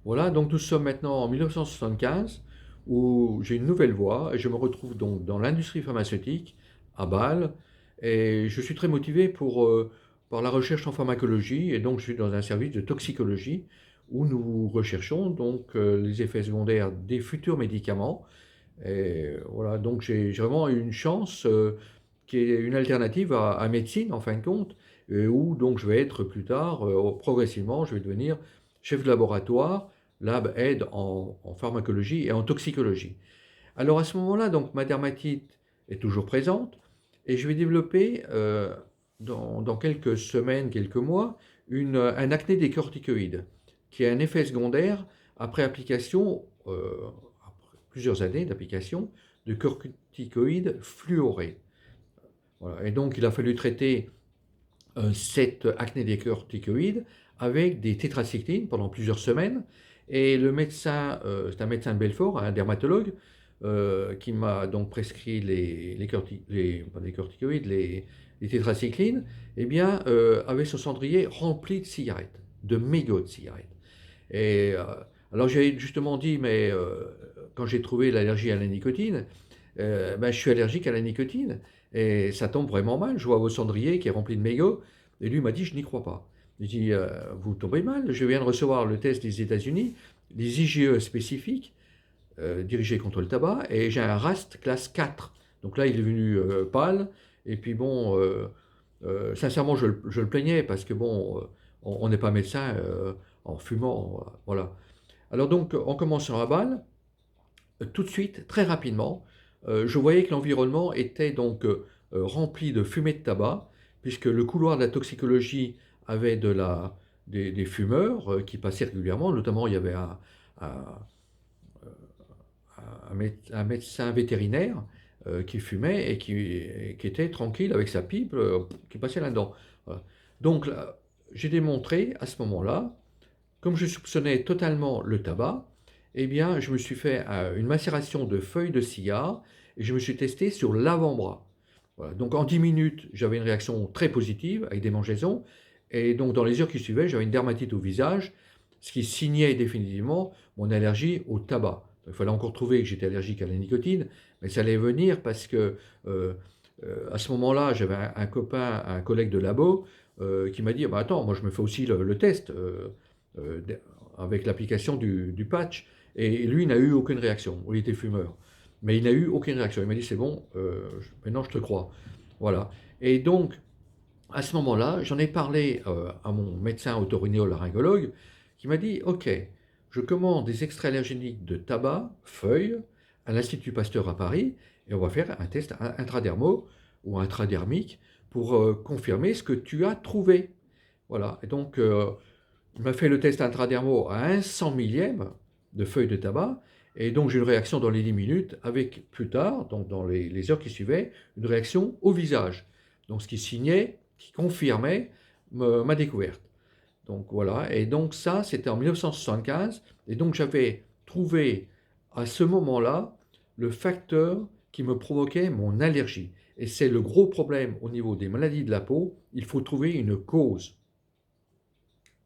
Voilà, donc nous sommes maintenant en 1975 où j'ai une nouvelle voie et je me retrouve donc dans l'industrie pharmaceutique à Bâle et je suis très motivé par la recherche en pharmacologie et donc je suis dans un service de toxicologie où nous recherchons donc les effets secondaires des futurs médicaments. Et voilà, donc j'ai vraiment une chance qui est une alternative à médecine en fin de compte, où donc je vais être plus tard, progressivement, je vais devenir chef de laboratoire, lab aide en pharmacologie et en toxicologie. Alors à ce moment-là, donc ma dermatite est toujours présente et je vais développer dans quelques semaines, quelques mois, un acné des corticoïdes, qui a un effet secondaire après application, après plusieurs années d'application, de corticoïdes fluorés. Voilà. Et donc il a fallu traiter cette acné des corticoïdes avec des tétracyclines pendant plusieurs semaines. Et le médecin, c'est un médecin de Belfort, un dermatologue, qui m'a donc prescrit pas les corticoïdes, les tétracyclines, eh bien, avait son cendrier rempli de cigarettes, de mégots de cigarettes. Et alors j'ai justement dit, mais quand j'ai trouvé l'allergie à la nicotine, ben, je suis allergique à la nicotine. Et ça tombe vraiment mal. Je vois vos cendrier qui est rempli de mégots. Et lui m'a dit, je n'y crois pas. Il dit, vous tombez mal. Je viens de recevoir le test des États-Unis, les IgE spécifiques, dirigés contre le tabac, et j'ai un RAST classe 4. Donc là, il est venu pâle. Et puis bon, sincèrement, je le plaignais parce que bon, on n'est pas médecin en fumant. Voilà. Alors donc, en commençant à balle, tout de suite, très rapidement, je voyais que l'environnement était donc rempli de fumée de tabac, puisque le couloir de la toxicologie avait des fumeurs qui passaient régulièrement. Notamment, il y avait un- un médecin vétérinaire qui fumait et qui était tranquille avec sa pipe, qui passait là-dedans. Voilà. Donc, là, j'ai démontré à ce moment-là, comme je soupçonnais totalement le tabac, eh bien, je me suis fait une macération de feuilles de cigare et je me suis testé sur l'avant-bras. Voilà. Donc en 10 minutes, j'avais une réaction très positive avec des mangeaisons. Et donc dans les heures qui suivaient, j'avais une dermatite au visage, ce qui signait définitivement mon allergie au tabac. Il fallait encore trouver que j'étais allergique à la nicotine, mais ça allait venir parce que à ce moment-là, j'avais un copain, un collègue de labo, qui m'a dit, bah, attends, moi je me fais aussi le test. Euh, avec l'application du patch. Et lui, il n'a eu aucune réaction. Il était fumeur. Mais il n'a eu aucune réaction. Il m'a dit, c'est bon, maintenant je te crois. Voilà. Et donc, à ce moment-là, j'en ai parlé à mon médecin otorhinolaryngologue qui m'a dit, OK, je commande des extraits allergéniques de tabac, feuilles, à l'Institut Pasteur à Paris, et on va faire un test intradermo ou intradermique pour confirmer ce que tu as trouvé. Voilà. Et donc, il m'a fait le test intradermo à un cent millième de feuilles de tabac, et donc j'ai une réaction dans les 10 minutes, avec plus tard, donc dans les heures qui suivaient, une réaction au visage. Donc ce qui signait, qui confirmait ma découverte. Donc voilà, et donc ça, c'était en 1975, et donc j'avais trouvé à ce moment-là le facteur qui me provoquait mon allergie. Et c'est le gros problème au niveau des maladies de la peau, il faut trouver une cause.